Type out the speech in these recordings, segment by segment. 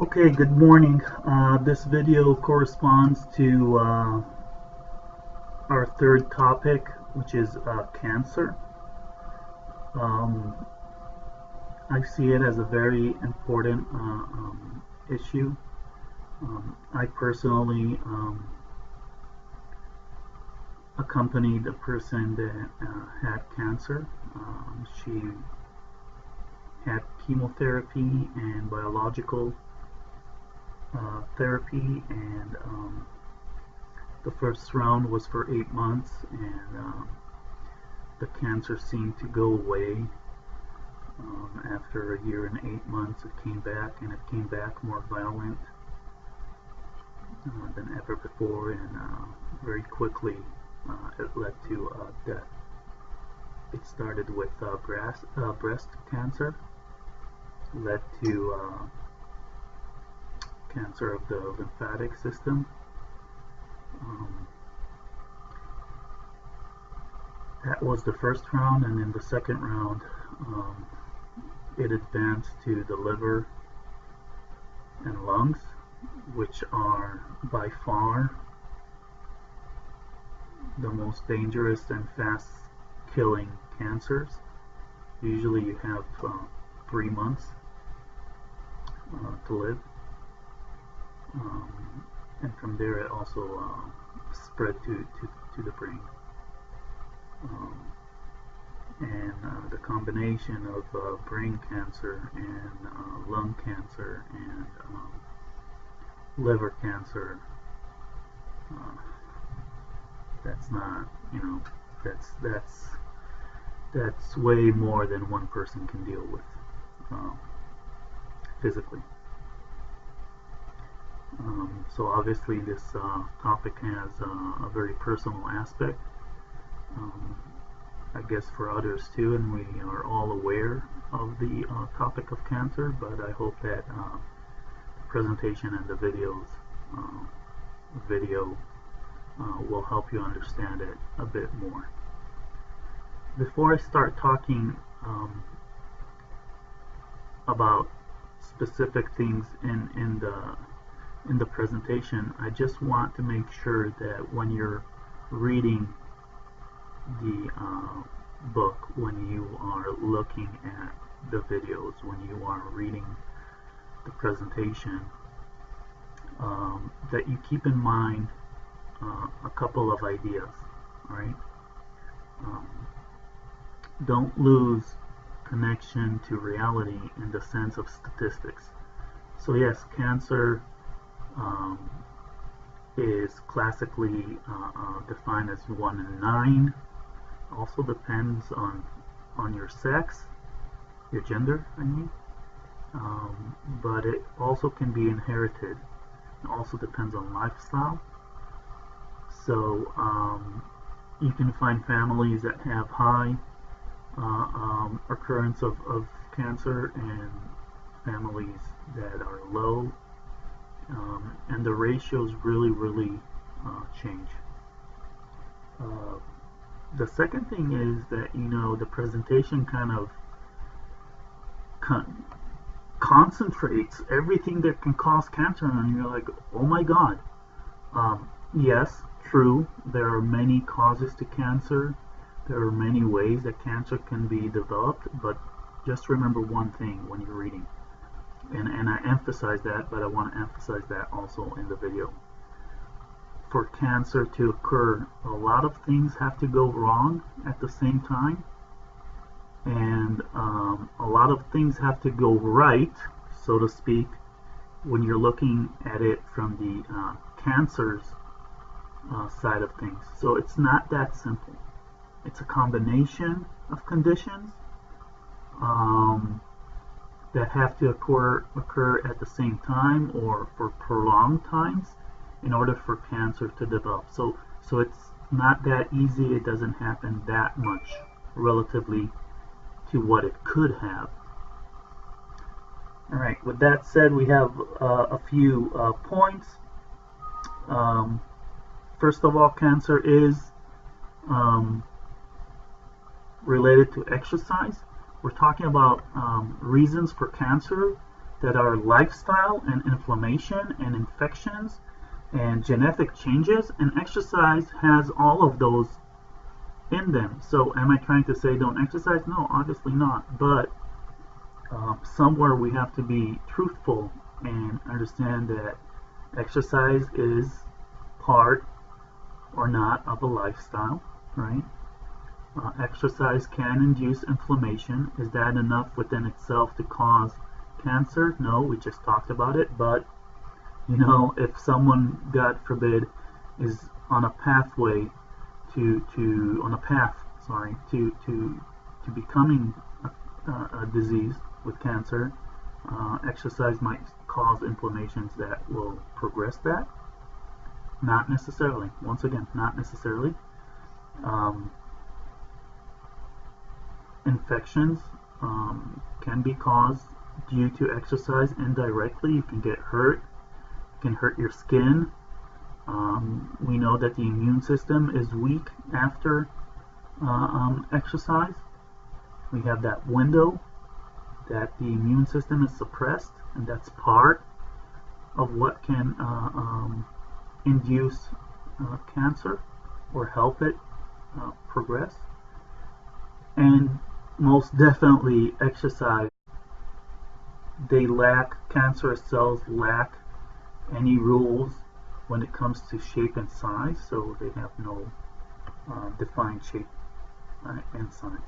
Okay, good morning. This video corresponds to our third topic, which is cancer. Um, I see it as a very important issue. I personally accompanied a person that had cancer. She had chemotherapy and biological therapy, and the first round was for 8 months, and the cancer seemed to go away. After a year and 8 months, it came back, and it came back more violent than ever before, and very quickly it led to death. It started with breast cancer, led to cancer of the lymphatic system. That was the first round, and in the second round it advanced to the liver and lungs, which are by far the most dangerous and fast killing cancers. Usually you have 3 months to live, and from there it also spread to the brain. And the combination of brain cancer and lung cancer and liver cancer, that's not, that's way more than one person can deal with physically. So obviously this topic has a very personal aspect, I guess for others too, and we are all aware of the topic of cancer, but I hope that the presentation and the video will help you understand it a bit more. Before I start talking about specific things in the presentation, I just want to make sure that when you're reading the book, when you are looking at the videos, when you are reading the presentation, that you keep in mind a couple of ideas. All right? Don't lose connection to reality in the sense of statistics. So yes, cancer is classically defined as 1 in 9. Also depends on your sex, your gender, I mean. But it also can be inherited. It also depends on lifestyle. So you can find families that have high occurrence of cancer and families that are low, and the ratios really change. The second thing is that the presentation kind of concentrates everything that can cause cancer, and you're like, oh my god. Yes, true, there are many causes to cancer. There are many ways that cancer can be developed, but just remember one thing when you're reading, and I emphasize that, but I want to emphasize that also in the video. For cancer to occur, a lot of things have to go wrong at the same time, and a lot of things have to go right, so to speak, when you're looking at it from the cancer's side of things. So it's not that simple. It's a combination of conditions that have to occur at the same time or for prolonged times in order for cancer to develop. So it's not that easy. It doesn't happen that much relatively to what it could have. All right. With that said, we have a few points. First of all, cancer is related to exercise. We're talking about reasons for cancer that are lifestyle and inflammation and infections and genetic changes, and exercise has all of those in them. So am I trying to say don't exercise? No, obviously not. But somewhere we have to be truthful and understand that exercise is part or not of a lifestyle, right? Exercise can induce inflammation. Is that enough within itself to cause cancer? No, we just talked about it. But you know, if someone, God forbid, is on a pathway to becoming a disease with cancer, exercise might cause inflammations that will progress that. Not necessarily. Once again, not necessarily. Infections can be caused due to exercise indirectly. You can get hurt. You can hurt your skin. We know that the immune system is weak after exercise. We have that window that the immune system is suppressed, and that's part of what can induce cancer or help it progress. And most definitely exercise, cancerous cells lack any rules when it comes to shape and size, so they have no defined shape and size.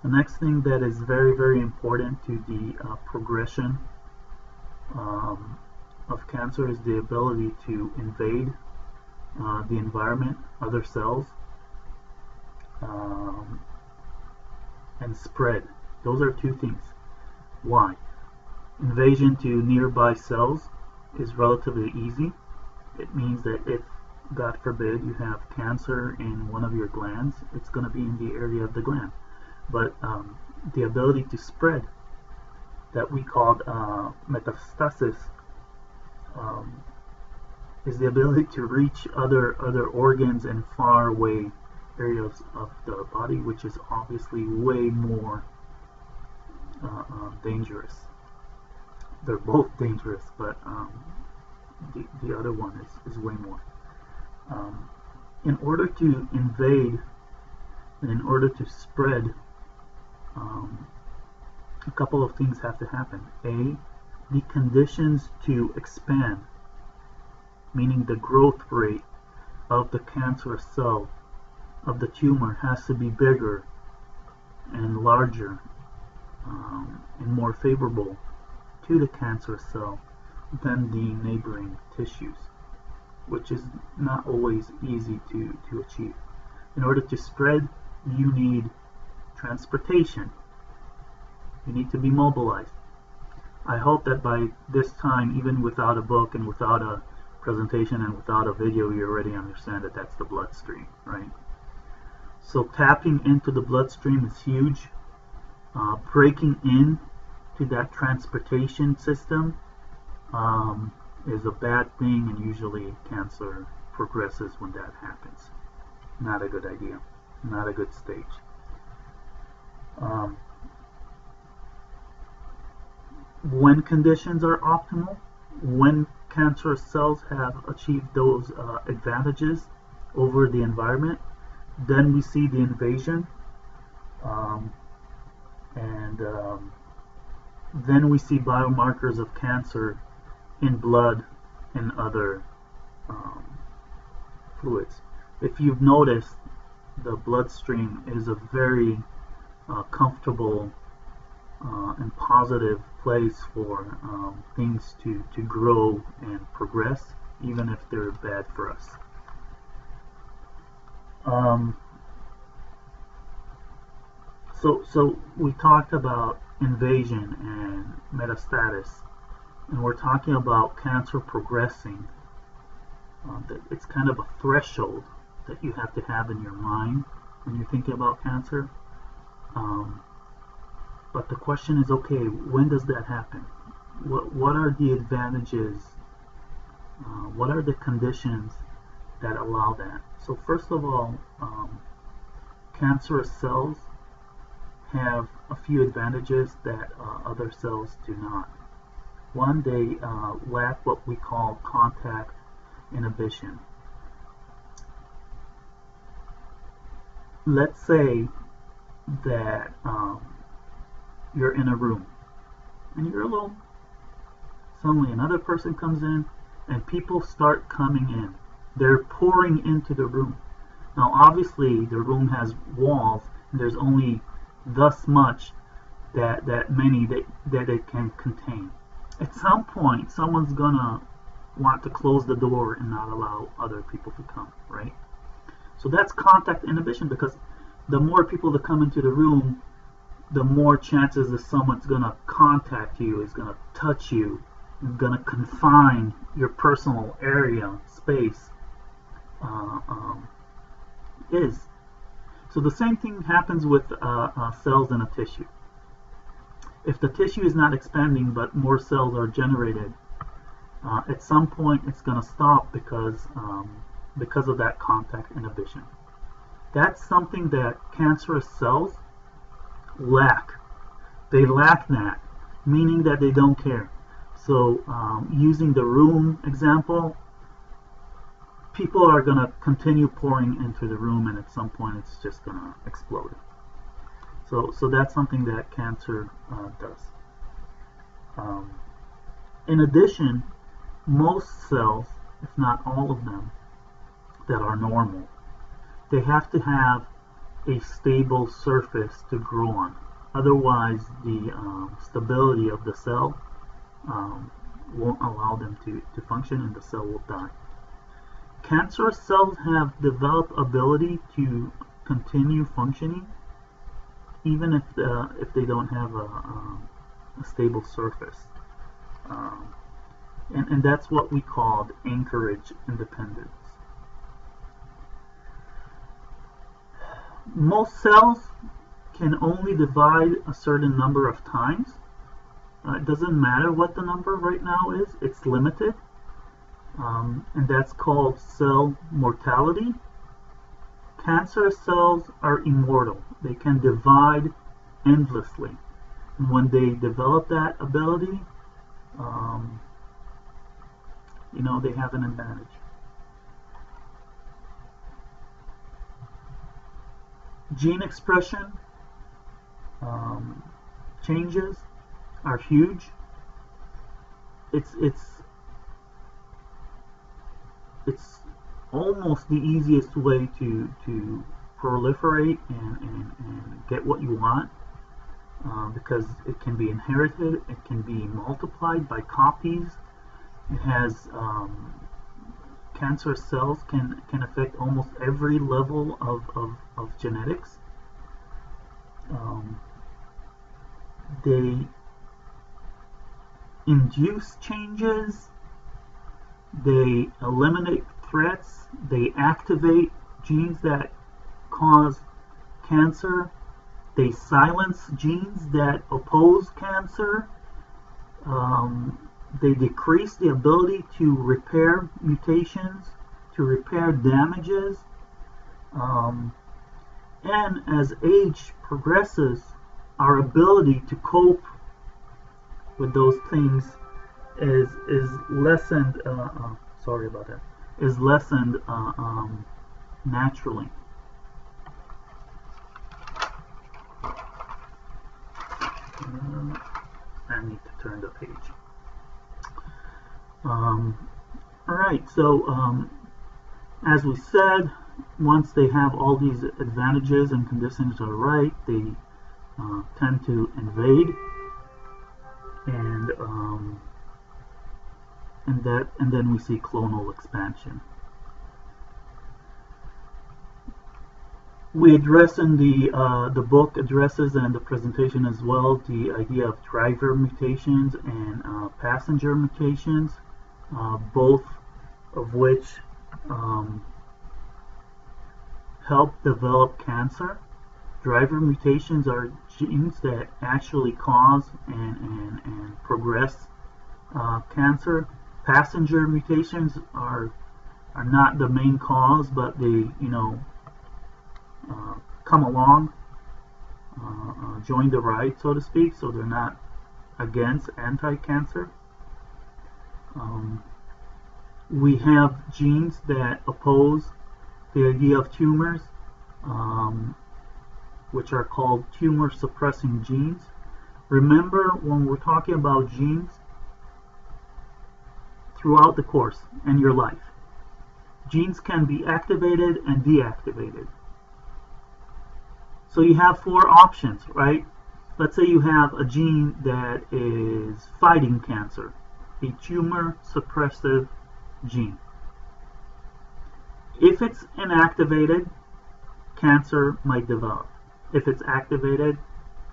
The next thing that is very, very important to the progression of cancer is the ability to invade the environment, other cells, and spread. Those are two things. Why? Invasion to nearby cells is relatively easy. It means that if, God forbid, you have cancer in one of your glands, it's going to be in the area of the gland. But the ability to spread, that we called metastasis, is the ability to reach other organs and far away areas of the body, which is obviously way more dangerous. They're both dangerous, but the other one is way more. In order to invade and in order to spread, a couple of things have to happen. A, the conditions to expand, meaning the growth rate of the cancerous cell, of the tumor, has to be bigger and larger and more favorable to the cancerous cell than the neighboring tissues, which is not always easy to achieve. In order to spread, you need transportation. You need to be mobilized. I hope that by this time, even without a book and without a presentation and without a video, you already understand that that's the bloodstream, right? So tapping into the bloodstream is huge. Breaking in to that transportation system is a bad thing, and usually cancer progresses when that happens. Not a good idea. Not a good stage. When conditions are optimal, when cancerous cells have achieved those advantages over the environment, then we see the invasion, and then we see biomarkers of cancer in blood and other fluids. If you've noticed, the bloodstream is a very comfortable and positive place for things to grow and progress, even if they're bad for us. So we talked about invasion and metastasis, and we're talking about cancer progressing. It's kind of a threshold that you have to have in your mind when you're thinking about cancer. But the question is, okay, when does that happen? What are the advantages? What are the conditions that allow that? So first of all, cancerous cells have a few advantages that other cells do not. One, they lack what we call contact inhibition. Let's say that you're in a room and you're alone. Suddenly another person comes in and people start coming in. They're pouring into the room. Now obviously the room has walls and there's only thus much that it can contain. At some point someone's gonna want to close the door and not allow other people to come, right? So that's contact inhibition, because the more people that come into the room, the more chances that someone's going to contact you, is going to touch you, is going to confine your personal area, space, is. So the same thing happens with cells in a tissue. If the tissue is not expanding but more cells are generated, at some point it's going to stop because of that contact inhibition. That's something that cancerous cells lack. They lack that, meaning that they don't care. So using the room example, people are going to continue pouring into the room, and at some point it's just going to explode. So that's something that cancer does. In addition, most cells, if not all of them, that are normal, they have to have a stable surface to grow on. Otherwise, the stability of the cell won't allow them to function, and the cell will die. Cancerous cells have developed ability to continue functioning even if they don't have a stable surface. And that's what we call anchorage independence. Most cells can only divide a certain number of times. It doesn't matter what the number right now is, it's limited. And that's called cell mortality. Cancer cells are immortal. They can divide endlessly. And when they develop that ability, they have an advantage. Gene expression changes are huge. It's almost the easiest way to proliferate and get what you want, because it can be inherited, it can be multiplied by copies. It has cancer cells can affect almost every level of genetics. They induce changes, they eliminate threats, they activate genes that cause cancer, they silence genes that oppose cancer, they decrease the ability to repair mutations, to repair damages, and as age progresses, our ability to cope with those things is lessened. Sorry about that. Is lessened naturally. I need to turn the page. Alright, so as we said, once they have all these advantages and conditions are right, they tend to invade, and then we see clonal expansion. We address in the book addresses and the presentation as well the idea of driver mutations and passenger mutations, both of which help develop cancer. Driver mutations are genes that actually cause and progress cancer. Passenger mutations are not the main cause, but they come along join the ride, so to speak, so they're not against anti-cancer. We have genes that oppose the idea of tumors, which are called tumor suppressing genes. Remember, when we're talking about genes, throughout the course in your life, genes can be activated and deactivated. So you have four options, right? Let's say you have a gene that is fighting cancer, a tumor suppressive gene. If it's inactivated, cancer might develop. If it's activated,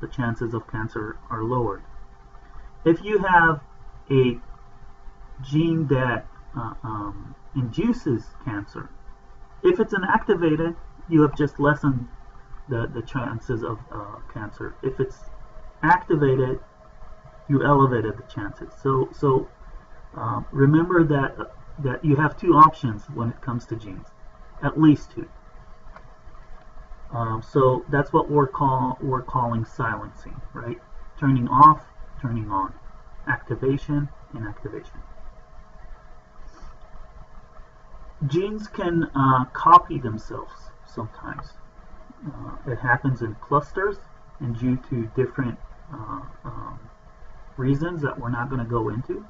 the chances of cancer are lowered. If you have a gene that induces cancer, if it's inactivated, you have just lessened the chances of cancer. If it's activated, you elevated the chances. So remember that you have two options when it comes to genes, at least two. So that's what we're calling silencing, right? Turning off, turning on, activation, inactivation. Genes can copy themselves sometimes. It happens in clusters and due to different reasons that we're not going to go into.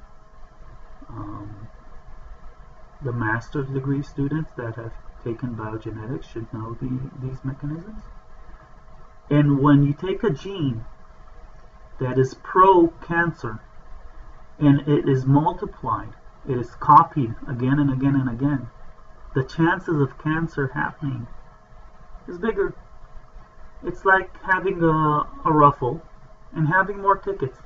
The master's degree students that have taken biogenetics should know these mechanisms. And when you take a gene that is pro-cancer and it is multiplied, it is copied again and again and again, the chances of cancer happening is bigger. It's like having a raffle and having more tickets.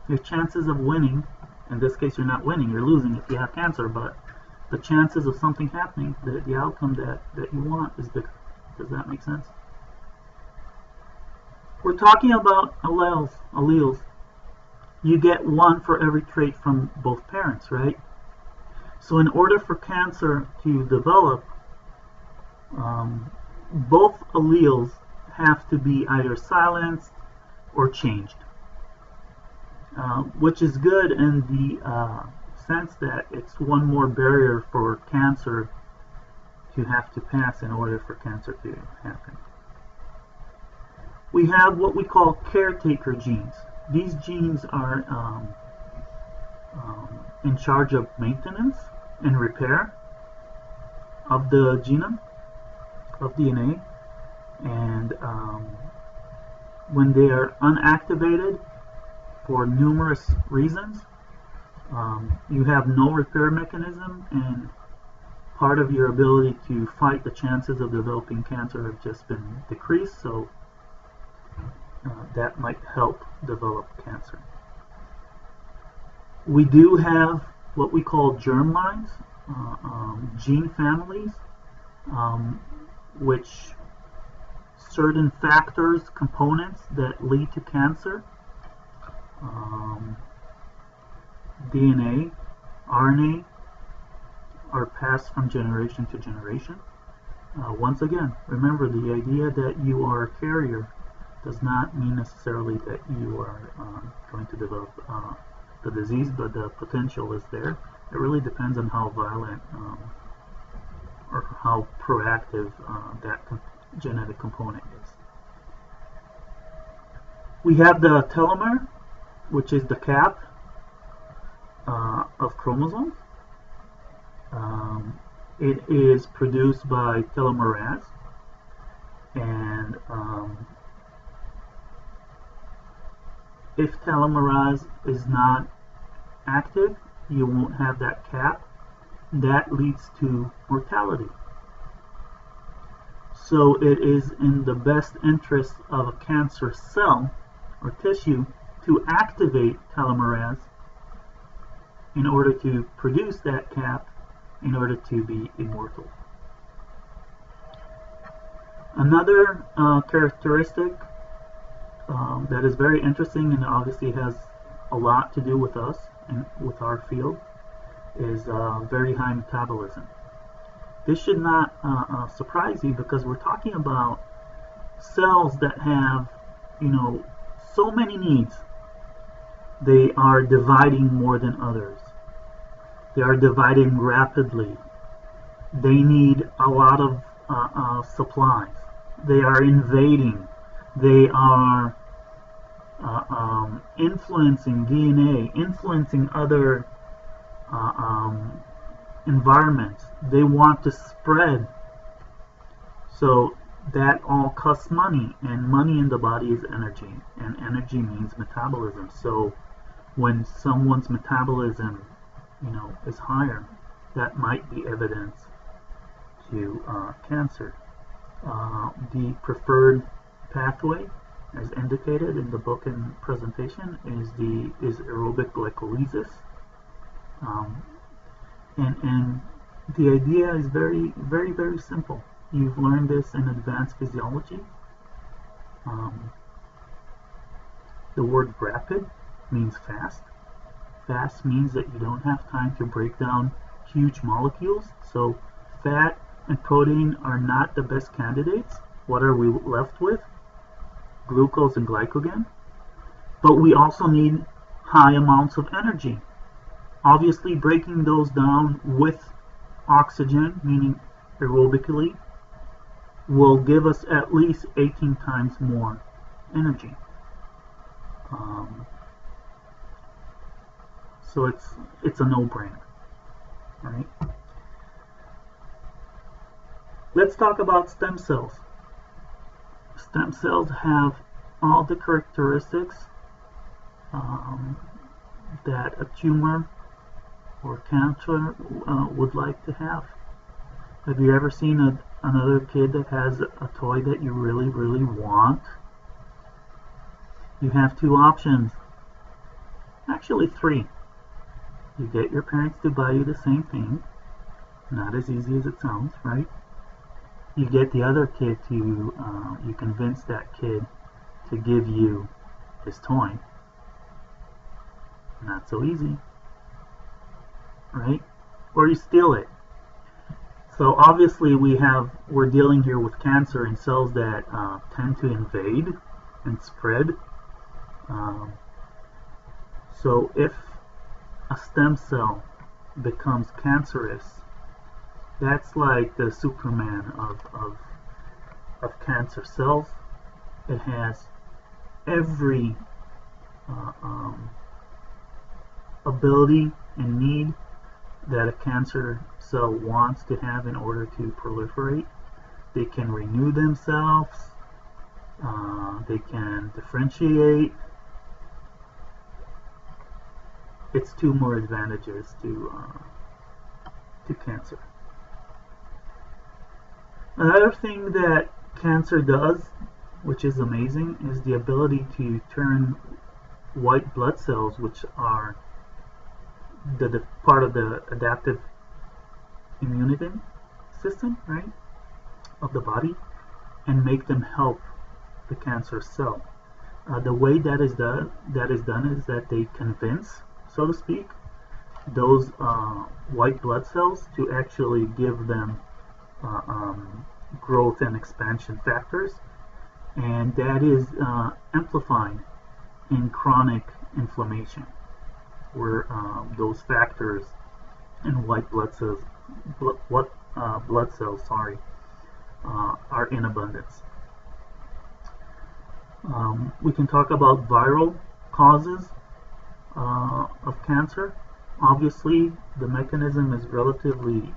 Your chances of winning, in this case you're not winning, you're losing if you have cancer, but the chances of something happening, the outcome that you want is bigger. Does that make sense? We're talking about alleles. You get one for every trait from both parents, right? So in order for cancer to develop, both alleles have to be either silenced or changed, which is good in the sense that it's one more barrier for cancer to have to pass in order for cancer to happen. We have what we call caretaker genes. These genes are in charge of maintenance and repair of the genome, of DNA, and when they are unactivated for numerous reasons, you have no repair mechanism, and part of your ability to fight the chances of developing cancer have just been decreased, so that might help develop cancer. We do have what we call germlines, gene families, which certain factors, components that lead to cancer, DNA, RNA, are passed from generation to generation. Once again, remember, the idea that you are a carrier does not mean necessarily that you are going to develop the disease, but the potential is there. It really depends on how violent or how proactive that genetic component is. We have the telomere, which is the cap of chromosomes. It is produced by telomerase, and if telomerase is not active, you won't have that cap. That leads to mortality. So it is in the best interest of a cancer cell or tissue to activate telomerase in order to produce that cap, in order to be immortal. Another characteristic that is very interesting and obviously has a lot to do with us and with our field is very high metabolism. This should not surprise you, because we're talking about cells that have so many needs. They are dividing more than others. They are dividing rapidly. They need a lot of supplies. They are invading. They are influencing DNA, influencing other environments. They want to spread. So that all costs money, and money in the body is energy, and energy means metabolism. So when someone's metabolism, is higher, that might be evidence to cancer. The preferred pathway, as indicated in the book and presentation, is aerobic glycolysis, and the idea is very, very, very simple. You've learned this in advanced physiology. The word rapid means fast. Fast means that you don't have time to break down huge molecules. So fat and protein are not the best candidates. What are we left with? Glucose and glycogen. But we also need high amounts of energy. Obviously, breaking those down with oxygen, meaning aerobically, will give us at least 18 times more energy. So it's a no-brainer, right? Let's talk about stem cells. Stem cells have all the characteristics that a tumor or cancer would like to have. Have you ever seen another kid that has a toy that you really, really want? You have two options. Actually, three. You get your parents to buy you the same thing. Not as easy as it sounds, right? You get the other kid to, you convince that kid to give you his toy. Not so easy, right? Or you steal it. So obviously we're dealing here with cancer and cells that tend to invade and spread. So if a stem cell becomes cancerous, that's like the Superman of cancer cells. It has every ability and need that a cancer cell wants to have in order to proliferate. They can renew themselves. They can differentiate. It's two more advantages to cancer. Another thing that cancer does, which is amazing, is the ability to turn white blood cells, which are the part of the adaptive immunity system, right, of the body, and make them help the cancer cell. The way that is done is that they convince, so to speak, those white blood cells to actually give them growth and expansion factors, and that is amplified in chronic inflammation, where those factors in white blood cells, are in abundance. We can talk about viral causes of cancer. Obviously, the mechanism is relatively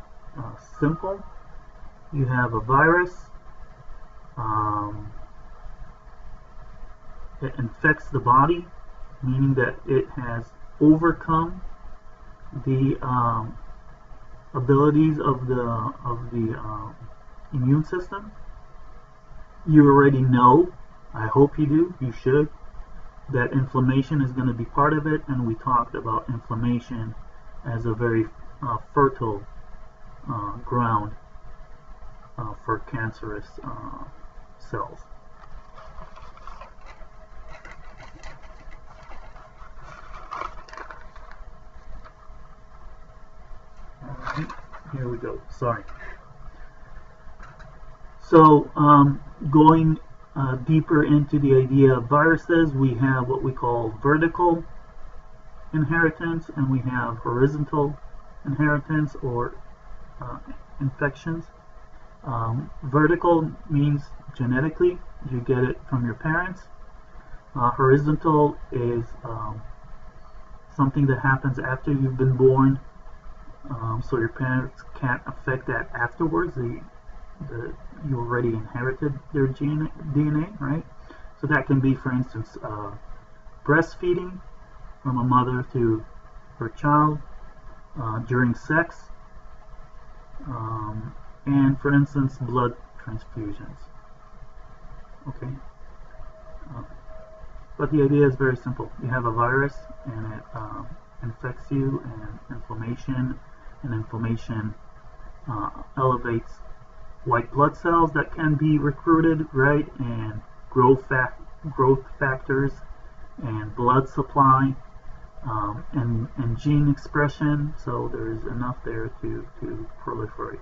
simple. You have a virus. It infects the body, meaning that it has overcome the abilities of the immune system. You already know, I hope you do, you should, that inflammation is going to be part of it, and we talked about inflammation as a very fertile ground for cancerous cells. Alright, here we go. Sorry. So, going deeper into the idea of viruses, we have what we call vertical inheritance, and we have horizontal inheritance or infections. Vertical means genetically you get it from your parents. Horizontal is something that happens after you've been born, so your parents can't affect that afterwards. You already inherited their DNA, right? So that can be, for instance, breastfeeding from a mother to her child, during sex, and, for instance, blood transfusions. Okay, but the idea is very simple. You have a virus, and it infects you, and inflammation elevates white blood cells that can be recruited, right, and growth factors, and blood supply, and gene expression. So there's enough there to proliferate.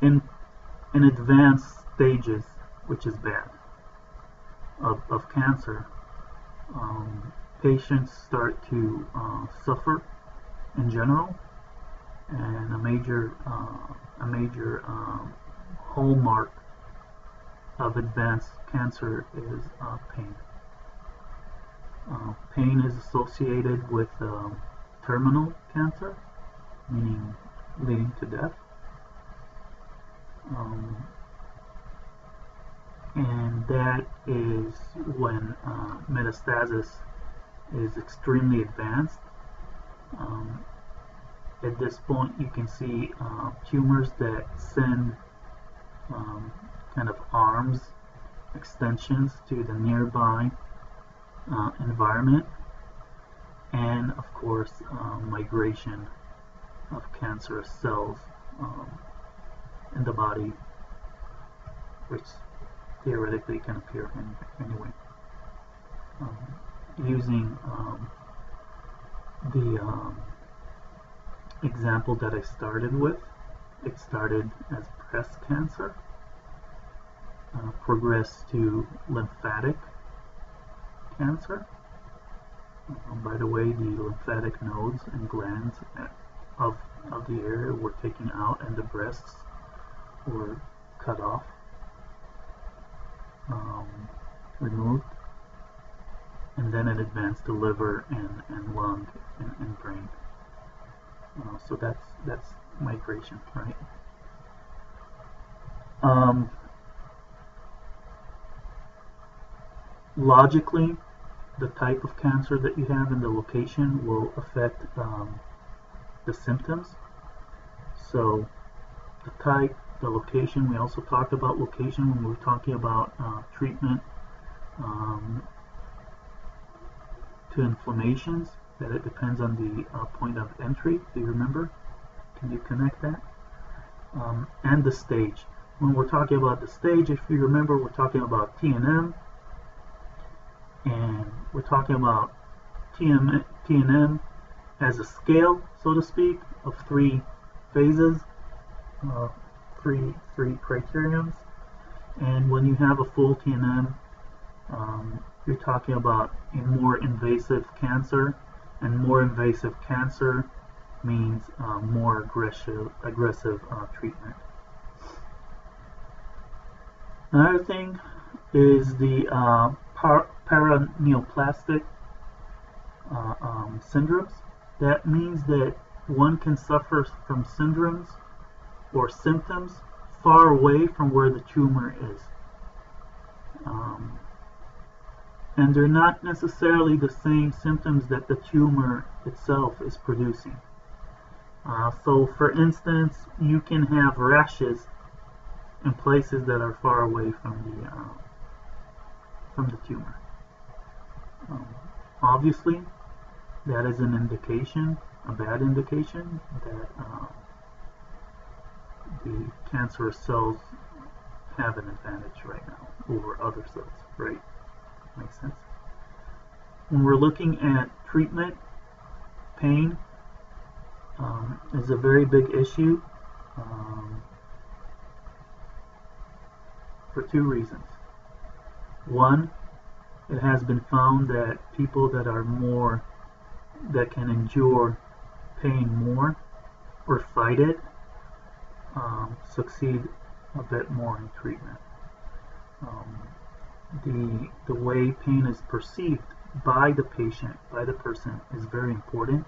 In advanced stages, which is bad, of cancer, patients start to suffer in general, and a major hallmark of advanced cancer is pain. Pain is associated with terminal cancer, meaning leading to death. And that is when metastasis is extremely advanced. At this point, you can see tumors that send kind of arms extensions to the nearby environment, and of course migration of cancerous cells in the body, which theoretically can appear anyway. Using the example that I started with, it started as breast cancer, progressed to lymphatic cancer. By the way, the lymphatic nodes and glands of the area were taken out, and the breasts were cut off, removed, and then it advanced to liver and lung and brain. So that's migration, right? Logically, the type of cancer that you have and the location will affect the symptoms. So the type, the location, we also talked about location when we were talking about treatment to inflammations, that it depends on the point of entry. Do you remember? Can you connect that? And the stage. When we're talking about the stage, if you remember, we're talking about TNM, and we're talking about TNM as a scale, so to speak, of 3 phases, three criterions. And when you have a full TNM, you're talking about a more invasive cancer, and more invasive cancer means more aggressive treatment. Another thing is the paraneoplastic syndromes. That means that one can suffer from syndromes or symptoms far away from where the tumor is. And they're not necessarily the same symptoms that the tumor itself is producing. So for instance, you can have rashes in places that are far away from the tumor. Obviously, that is an indication, a bad indication, that the cancerous cells have an advantage right now over other cells, right? Makes sense. When we're looking at treatment, pain is a very big issue. for two reasons. One, it has been found that people that can endure pain more or fight it succeed a bit more in treatment. The way pain is perceived by the patient, by the person, is very important.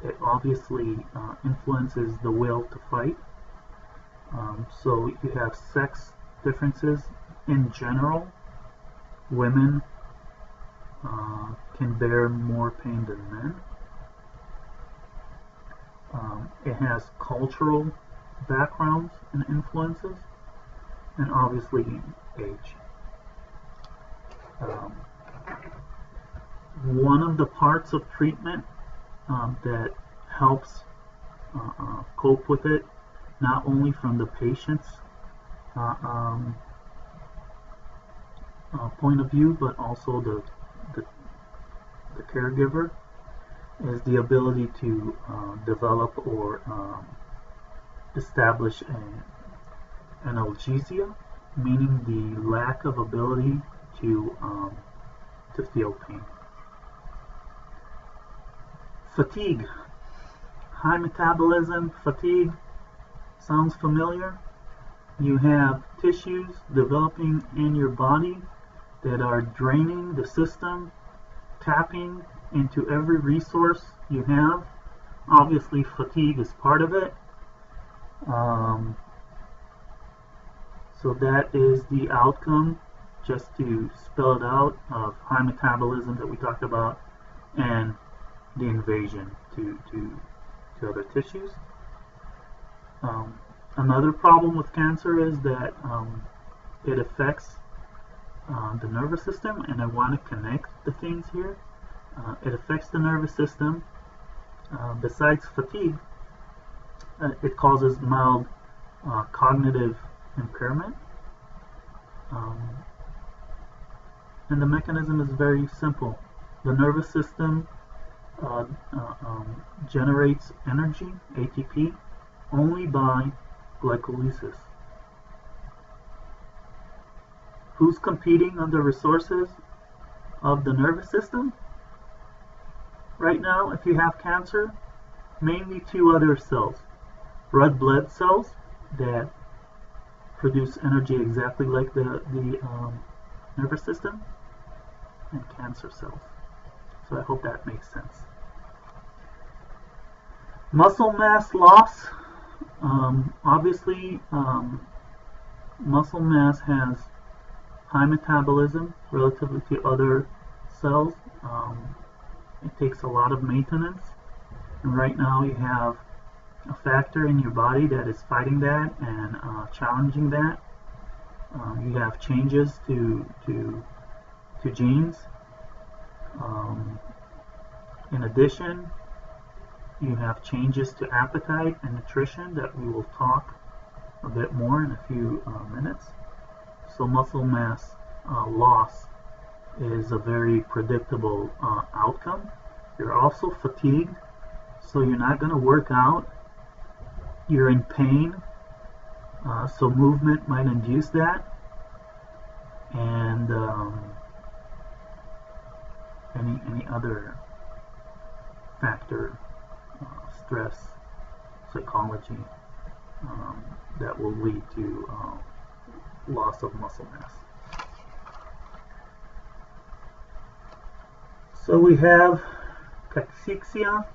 It obviously influences the will to fight. So you have sex differences in general. Women can bear more pain than men. It has cultural backgrounds and influences, and obviously age. One of the parts of treatment that helps cope with it, not only from the patient's point of view, but also the caregiver, is the ability to develop or establish analgesia, meaning the lack of ability to feel pain. Fatigue. High metabolism, fatigue, sounds familiar? You have tissues developing in your body that are draining the system, tapping into every resource you have. Obviously, fatigue is part of it. So that is the outcome, just to spell it out, of high metabolism that we talked about, and the invasion to other tissues. Another problem with cancer is that it affects the nervous system, and I want to connect the things here. It affects the nervous system. Besides fatigue, it causes mild cognitive impairment. And the mechanism is very simple. The nervous system generates energy, ATP, only by glycolysis. Who's competing on the resources of the nervous system? Right now, if you have cancer, mainly two other cells. Red blood cells that produce energy exactly like the nervous system, and cancer cells. So I hope that makes sense. Muscle mass loss. Obviously, muscle mass has high metabolism relatively to other cells. It takes a lot of maintenance, and right now you have a factor in your body that is fighting that and challenging that. You have changes to genes. In addition, you have changes to appetite and nutrition that we will talk a bit more in a few minutes. So muscle mass loss is a very predictable outcome. You're also fatigued, so you're not going to work out. You're in pain, so movement might induce that, and any other factor, stress, psychology, that will lead to loss of muscle mass. So we have cachexia.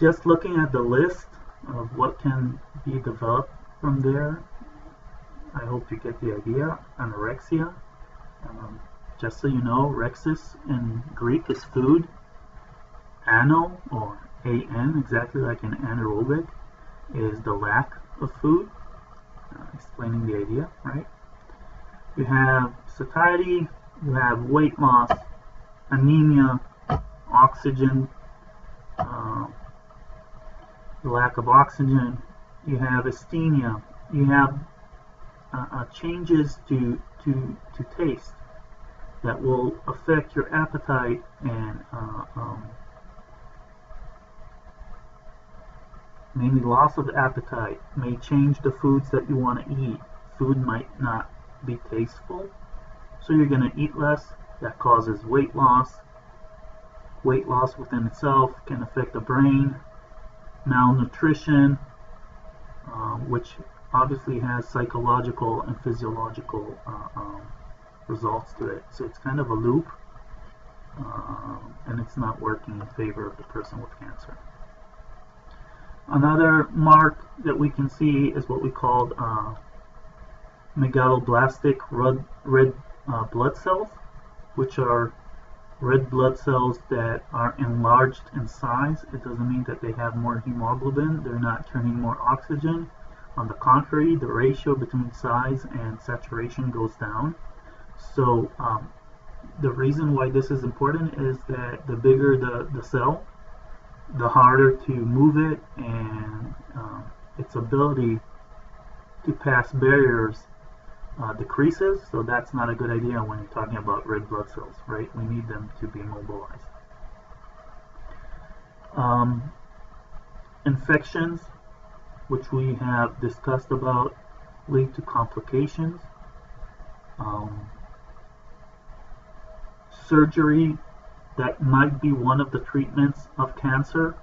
Just looking at the list of what can be developed from there, I hope you get the idea. Anorexia. Just so you know, rexis in Greek is food. Ano, or an, exactly like in anaerobic, is the lack of food. Explaining the idea, right? You have satiety, you have weight loss, anemia, oxygen, the lack of oxygen, you have asthenia, you have changes to taste that will affect your appetite and Maybe loss of appetite may change the foods that you want to eat. Food might not be tasteful, so you're going to eat less. That causes weight loss. Weight loss within itself can affect the brain. Malnutrition, which obviously has psychological and physiological results to it. So it's kind of a loop, and it's not working in favor of the person with cancer. Another mark that we can see is what we call megaloblastic red blood cells, which are red blood cells that are enlarged in size. It doesn't mean that they have more hemoglobin. They're not turning more oxygen. On the contrary, the ratio between size and saturation goes down. So the reason why this is important is that the bigger the cell, the harder to move it, and its ability to pass barriers decreases. So that's not a good idea when you're talking about red blood cells, right? We need them to be mobilized. Infections, which we have discussed about, lead to complications. Surgery that might be one of the treatments of cancer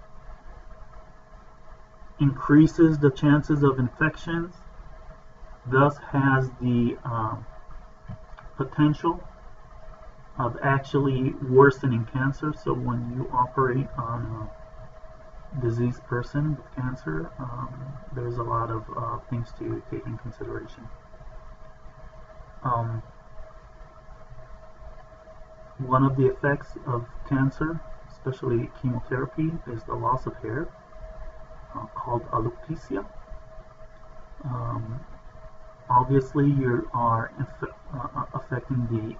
increases the chances of infections, thus has the potential of actually worsening cancer. So when you operate on a diseased person with cancer, there's a lot of things to take in consideration. One of the effects of cancer, especially chemotherapy, is the loss of hair, called alopecia. Obviously, you are affecting the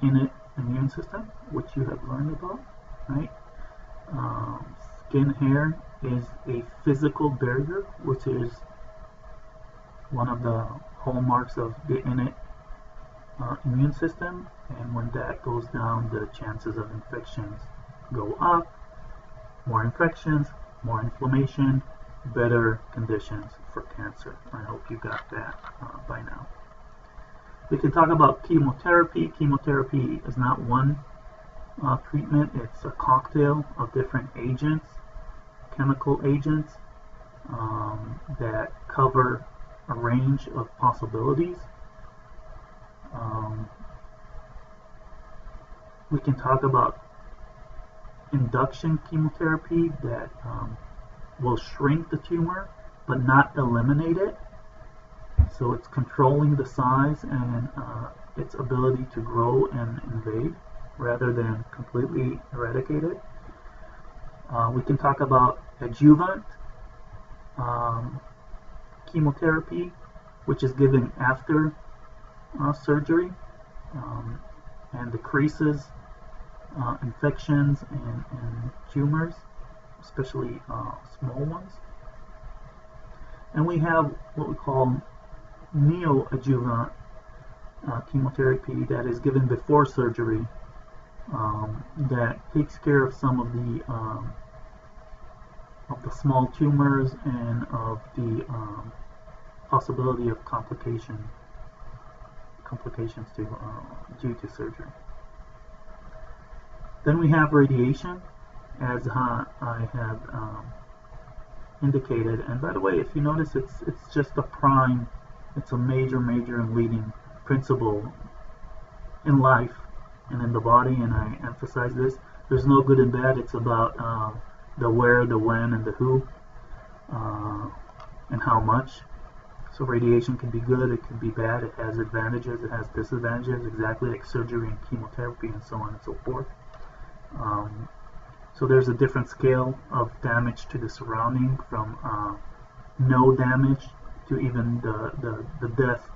innate immune system, which you have learned about, right? Skin hair is a physical barrier, which is one of the hallmarks of the innate immune system, and when that goes down, the chances of infections go up. More infections, more inflammation, better conditions for cancer. I hope you got that by now. We can talk about chemotherapy. Chemotherapy is not one treatment, it's a cocktail of different agents, chemical agents, that cover a range of possibilities. We can talk about induction chemotherapy that will shrink the tumor but not eliminate it. So it's controlling the size and its ability to grow and invade rather than completely eradicate it. We can talk about adjuvant chemotherapy, which is given after surgery and decreases infections and tumors, especially small ones. And we have what we call neoadjuvant chemotherapy that is given before surgery, that takes care of some of the small tumors and of the possibility of complications due to surgery. Then we have radiation, as I have indicated. And by the way, if you notice, it's just a prime. It's a major and leading principle in life and in the body, and I emphasize this. There's no good and bad. It's about the where, the when, and the who, and how much. So radiation can be good, it can be bad, it has advantages, it has disadvantages, exactly like surgery and chemotherapy and so on and so forth. So there's a different scale of damage to the surrounding, from no damage to even the death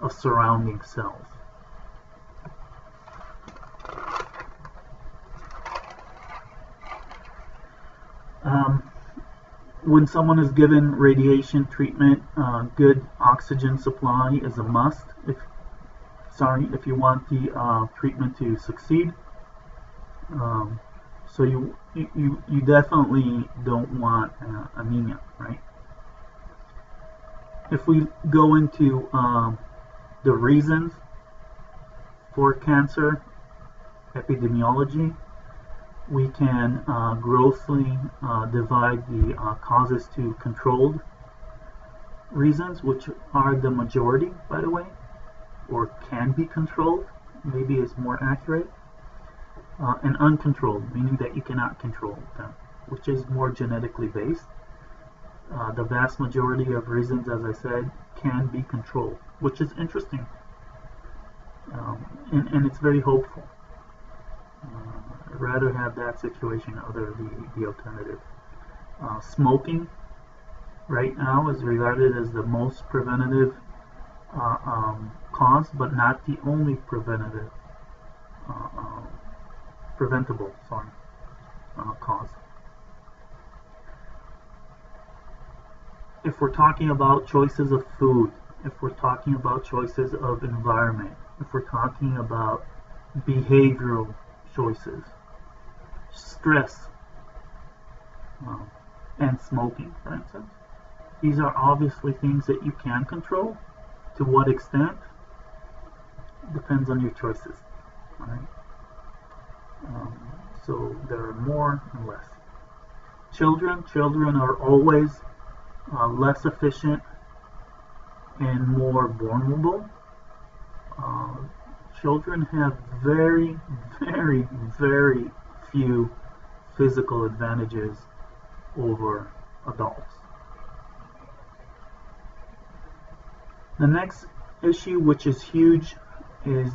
of surrounding cells. When someone is given radiation treatment, good oxygen supply is a must. If you want the treatment to succeed. So you definitely don't want anemia, right? If we go into the reasons for cancer epidemiology, we can grossly divide the causes to controlled reasons, which are the majority, by the way, or can be controlled, maybe is more accurate, and uncontrolled, meaning that you cannot control them, which is more genetically based. The vast majority of reasons, as I said, can be controlled, which is interesting, and it's very hopeful. I'd rather have that situation other the alternative. Smoking right now is regarded as the most preventative cause, but not the only preventable cause. If we're talking about choices of food, if we're talking about choices of environment, if we're talking about behavioral choices, stress, and smoking, for instance, these are obviously things that you can control. To what extent depends on your choices. All right? So there are more and less. Children are always less efficient and more vulnerable. Children have very, very, very few physical advantages over adults. The next issue, which is huge, is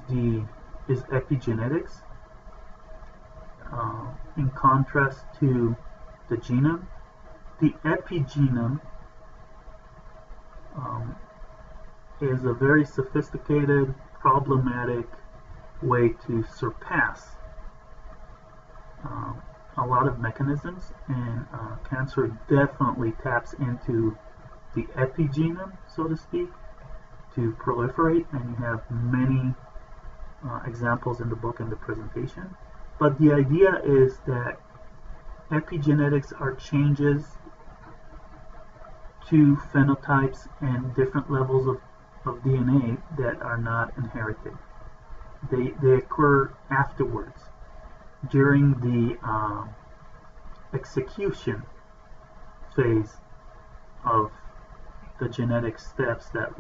epigenetics. In contrast to the genome, the epigenome is a very sophisticated, problematic way to surpass a lot of mechanisms, and cancer definitely taps into the epigenome, so to speak, to proliferate, and you have many examples in the book and the presentation. But the idea is that epigenetics are changes to phenotypes and different levels of DNA that are not inherited. They occur afterwards, during the execution phase of the genetic steps that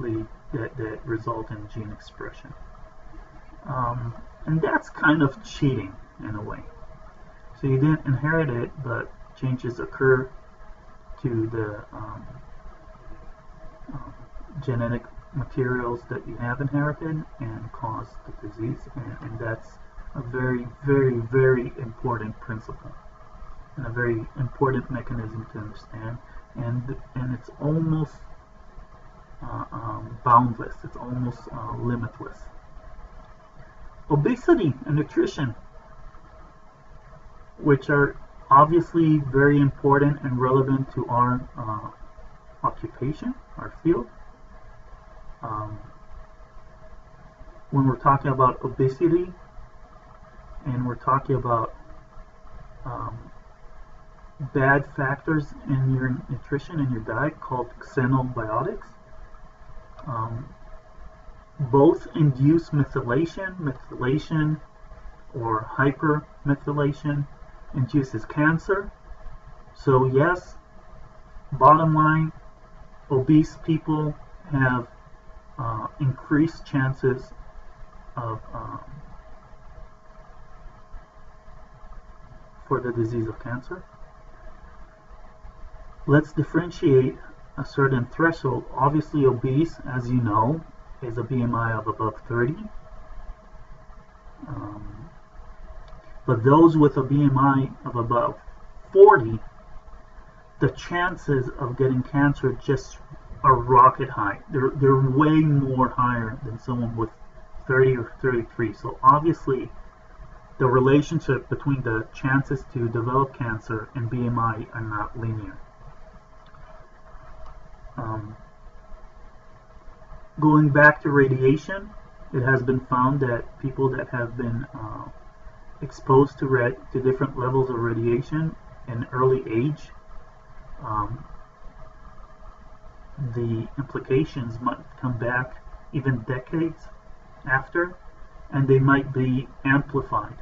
result in gene expression. And that's kind of cheating in a way. So you didn't inherit it, but changes occur to the genetic materials that you have inherited and cause the disease, and that's a very, very, very important principle and a very important mechanism to understand, and it's almost boundless, it's almost limitless. Obesity and nutrition, which are obviously very important and relevant to our occupation, our field. When we're talking about obesity and we're talking about bad factors in your nutrition and your diet called xenobiotics, both induce methylation or hypermethylation induces cancer. So yes, bottom line, obese people have increased chances of for the disease of cancer. Let's differentiate a certain threshold. Obviously, obese, as you know, is a BMI of above 30. But those with a BMI of above 40, the chances of getting cancer just are rocket high. They're way more higher than someone with 30 or 33. So obviously, the relationship between the chances to develop cancer and BMI are not linear. Going back to radiation, it has been found that people that have been exposed to different levels of radiation in early age, the implications might come back even decades after, and they might be amplified,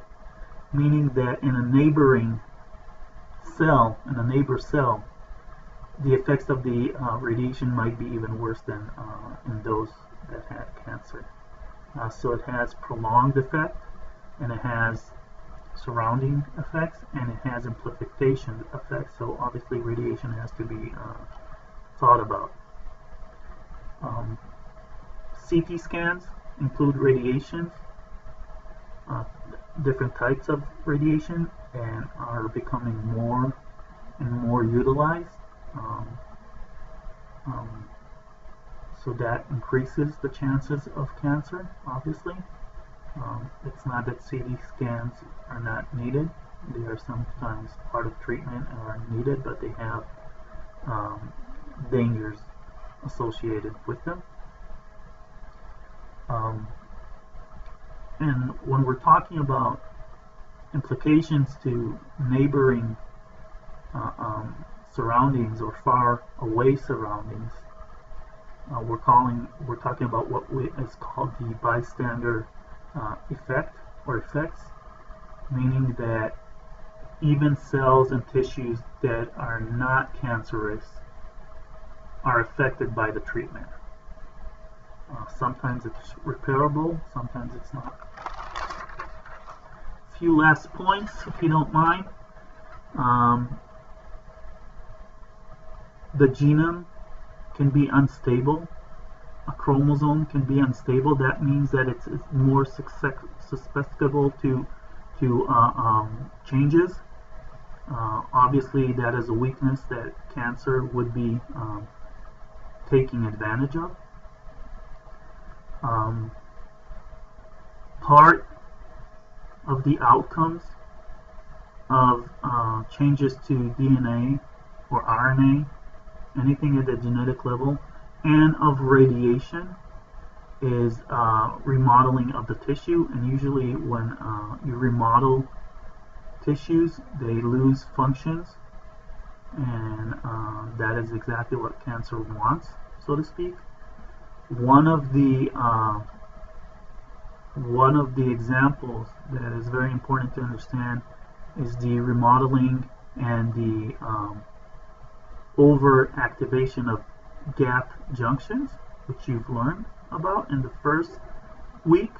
meaning that in a neighboring cell, in a neighbor cell, the effects of the radiation might be even worse than in those that had cancer. So it has prolonged effect, and it has surrounding effects, and it has amplification effects. So obviously radiation has to be thought about. CT scans include radiations, different types of radiation, and are becoming more and more utilized. So that increases the chances of cancer, obviously. It's not that CT scans are not needed. They are sometimes part of treatment and are needed, but they have dangers associated with them. And when we're talking about implications to neighboring surroundings or far away surroundings, we're talking about what is called the bystander effect or effects, meaning that even cells and tissues that are not cancerous are affected by the treatment. Sometimes it's repairable, sometimes it's not. A few last points, if you don't mind. The genome can be unstable. A chromosome can be unstable. That means that it's more susceptible to changes. Obviously, that is a weakness that cancer would be taking advantage of. Part of the outcomes of changes to DNA or RNA, anything at the genetic level, and of radiation is remodeling of the tissue. And usually when you remodel tissues, they lose functions, and that is exactly what cancer wants, so to speak. One of the examples that is very important to understand is the remodeling and the over-activation of gap junctions, which you've learned about in the first week.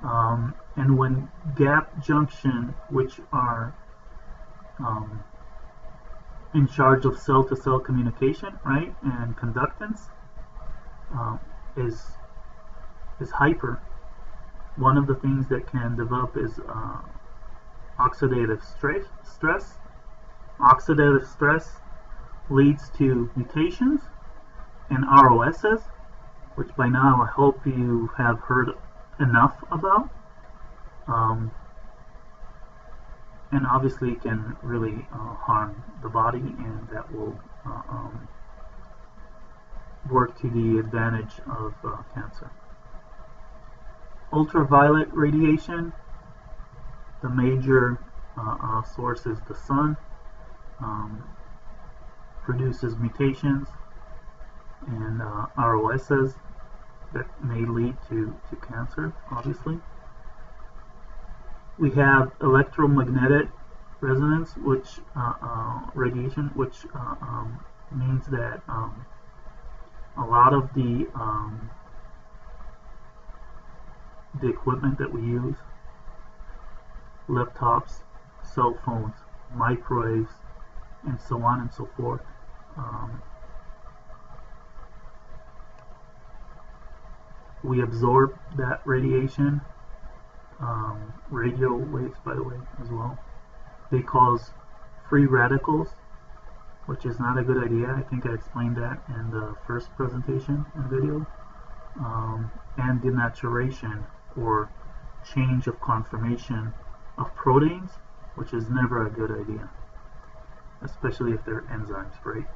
And when gap junction, which are in charge of cell-to-cell communication, right, and conductance, is hyper, one of the things that can develop is oxidative stress. Oxidative stress leads to mutations and ROSs, which by now I hope you have heard enough about. And obviously it can really harm the body, and that will work to the advantage of cancer. Ultraviolet radiation, the major source is the sun, produces mutations and ROSs that may lead to cancer, obviously. We have electromagnetic resonance, which radiation, which means that a lot of the equipment that we use, laptops, cell phones, microwaves, and so on and so forth, we absorb that radiation. Radio waves, by the way, as well. They cause free radicals, which is not a good idea. I think I explained that in the first presentation and video. And denaturation, or change of conformation of proteins, which is never a good idea, especially if they're enzymes, right?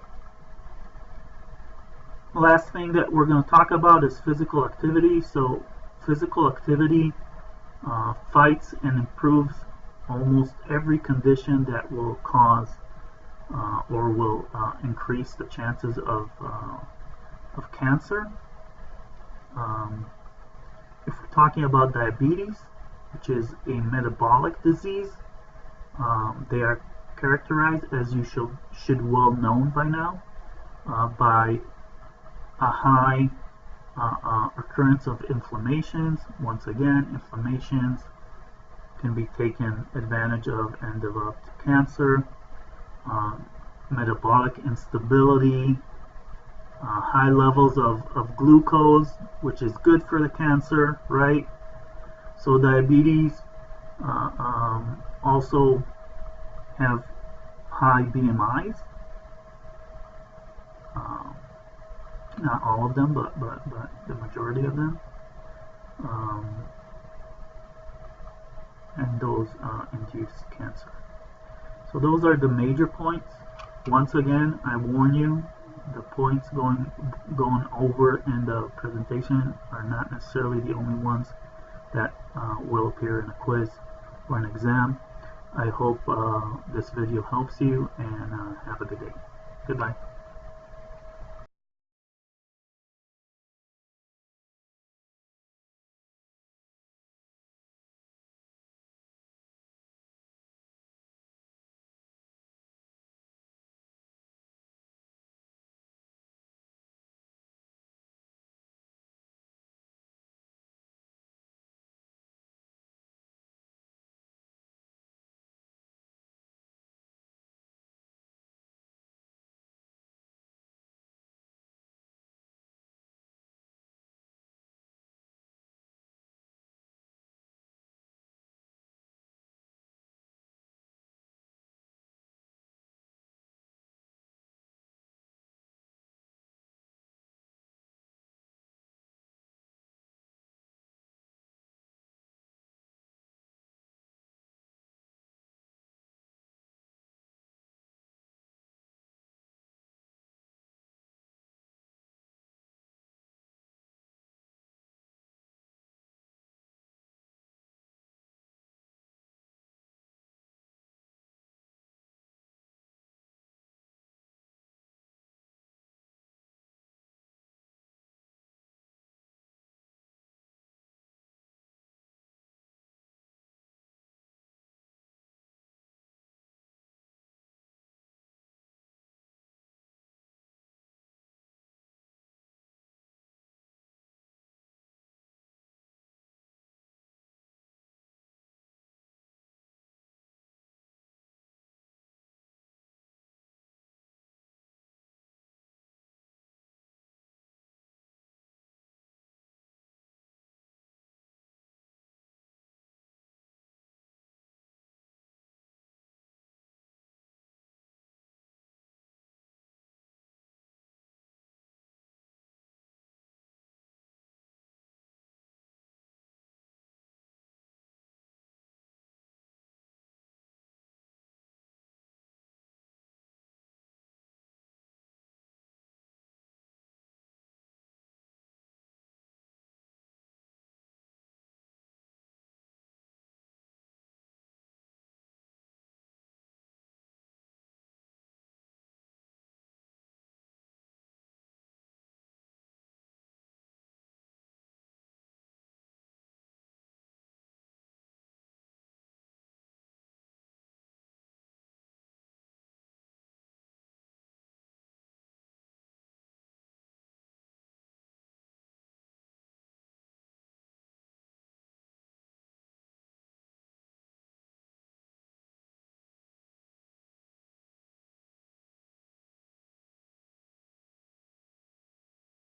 The last thing that we're going to talk about is physical activity. So physical activity fights and improves almost every condition that will cause or will increase the chances of cancer. If we're talking about diabetes, which is a metabolic disease, they are characterized, as you should well known by now, by a high occurrence of inflammations. Once again, inflammations can be taken advantage of and develop cancer. Metabolic instability, high levels of glucose, which is good for the cancer, right? So diabetes also have high BMIs. Not all of them, but the majority of them. And those induce cancer. So those are the major points. Once again, I warn you, the points going over in the presentation are not necessarily the only ones that will appear in a quiz or an exam. I hope this video helps you, and have a good day. Goodbye.